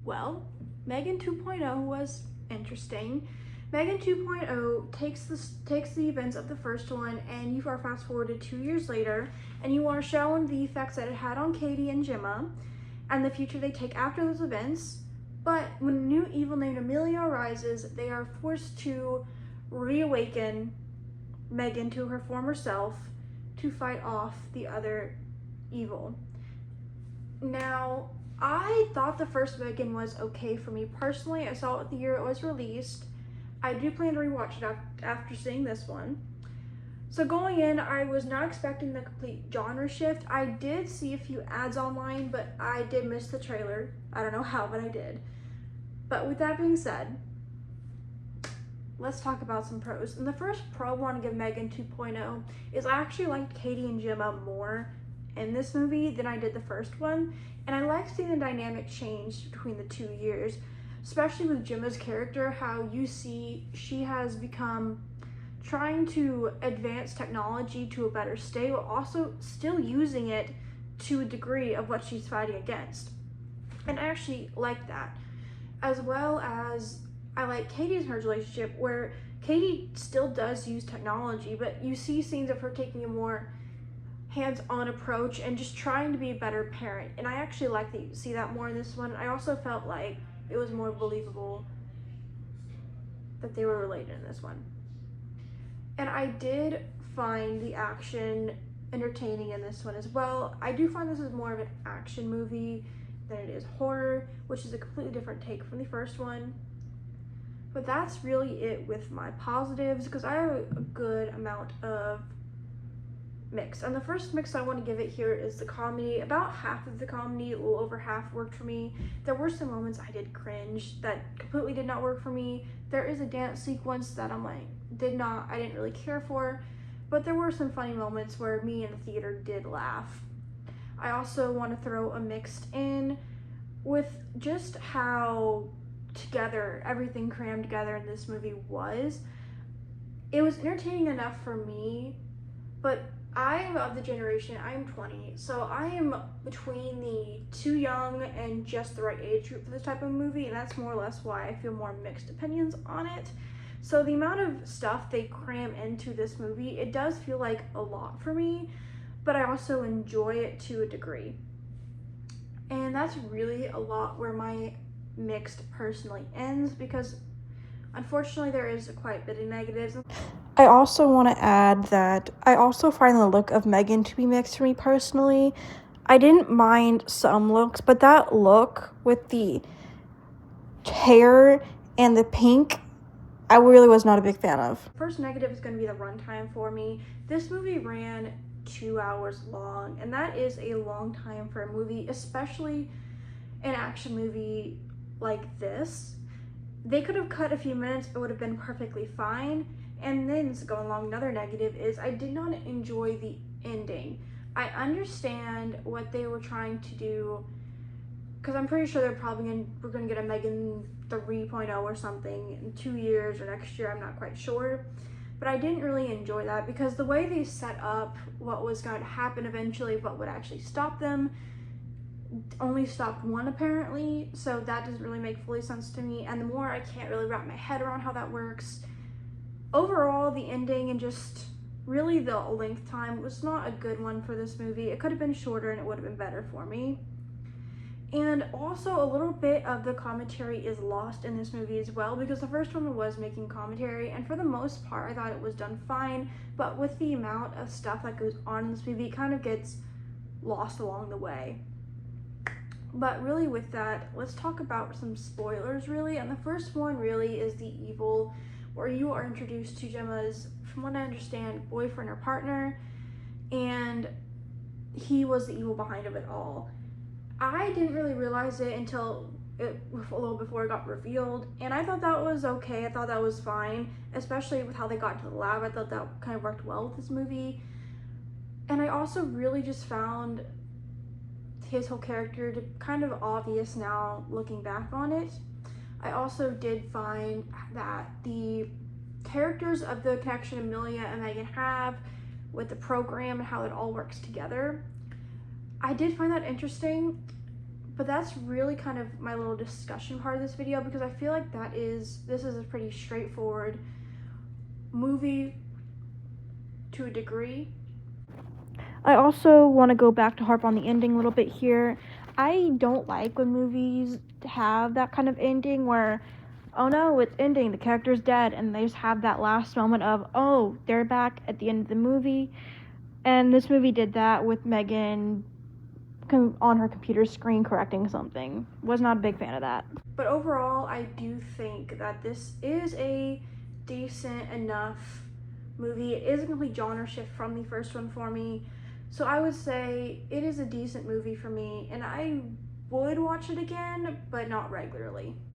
Well, Megan 2.0 was interesting. Megan 2.0 takes the events of the first one, and you are fast forwarded 2 years later, and you are shown the effects that it had on Katie and Gemma, and the future they take after those events. But when a new evil named Amelia arises, they are forced to reawaken Megan to her former self to fight off the other evil. Now, I thought the first Megan was okay for me personally. I saw it the year it was released. I do plan to rewatch it after seeing this one. So going in, I was not expecting the complete genre shift. I did see a few ads online, but I did miss the trailer. I don't know how, but I did. But with that being said, let's talk about some pros. And the first pro I want to give Megan 2.0 is I actually liked Katie and Gemma more in this movie than I did the first one. And I like seeing the dynamic change between the 2 years, especially with Gemma's character, how you see she has become trying to advance technology to a better state, while also still using it to a degree of what she's fighting against. And I actually like that. As well as I like Katie's her relationship, where Katie still does use technology, but you see scenes of her taking a more hands-on approach and just trying to be a better parent. And I actually like that you see that more in this one. I also felt like it was more believable that they were related in this one. And I did find the action entertaining in this one as well. I do find this is more of an action movie than it is horror, which is a completely different take from the first one. But that's really it with my positives, because I have a good amount of mix. And the first mix I want to give it here is the comedy. About half of the comedy, a little over half, worked for me. There were some moments I did cringe that completely did not work for me. There is a dance sequence that I'm like, I didn't really care for, but there were some funny moments where me in the theater did laugh. I also want to throw a mixed in with just how together everything crammed together in this movie was. It was entertaining enough for me, but I'm of the generation, I'm 20, so I am between the too young and just the right age group for this type of movie, and that's more or less why I feel more mixed opinions on it. So the amount of stuff they cram into this movie, it does feel like a lot for me, but I also enjoy it to a degree. And that's really a lot where my mixed personally ends, because unfortunately there is quite a bit of negatives. I also want to add that I also find the look of Megan to be mixed for me personally. I didn't mind some looks, but that look with the hair and the pink, I really was not a big fan of. First negative is going to be the runtime for me. This movie ran 2 hours long, and that is a long time for a movie, especially an action movie like this. They could have cut a few minutes, it would have been perfectly fine. And then going along, another negative is I did not enjoy the ending. I understand what they were trying to do, because I'm pretty sure we're gonna get a Megan 3.0 or something in 2 years or next year, I'm not quite sure. But I didn't really enjoy that, because the way they set up what was going to happen eventually, what would actually stop them, only stopped one apparently, so that doesn't really make fully sense to me. And the more I can't really wrap my head around how that works. Overall, the ending and just really the length time was not a good one for this movie. It could have been shorter and it would have been better for me. And also a little bit of the commentary is lost in this movie as well, because the first one was making commentary, and for the most part I thought it was done fine, but with the amount of stuff that goes on in this movie, it kind of gets lost along the way. But really with that, let's talk about some spoilers really. And the first one really is the evil, where you are introduced to Gemma's, from what I understand, boyfriend or partner, and he was the evil behind it all. I didn't really realize it until a little before it got revealed, and I thought that was okay. I thought that was fine, especially with how they got to the lab. I thought that kind of worked well with this movie. And I also really just found his whole character to kind of obvious now looking back on it. I also did find that the characters of the connection Amelia and Megan have with the program and how it all works together, I did find that interesting, But that's really kind of my little discussion part of this video, because I feel like this is a pretty straightforward movie to a degree. I also want to go back to harp on the ending a little bit here. I don't like when movies have that kind of ending where, oh no, it's ending, the character's dead, and they just have that last moment of, oh, they're back at the end of the movie. And this movie did that with Megan on her computer screen correcting something. Was not a big fan of that. But overall, I do think that this is a decent enough movie. It is a complete genre shift from the first one for me. So I would say it is a decent movie for me, and I would watch it again, but not regularly.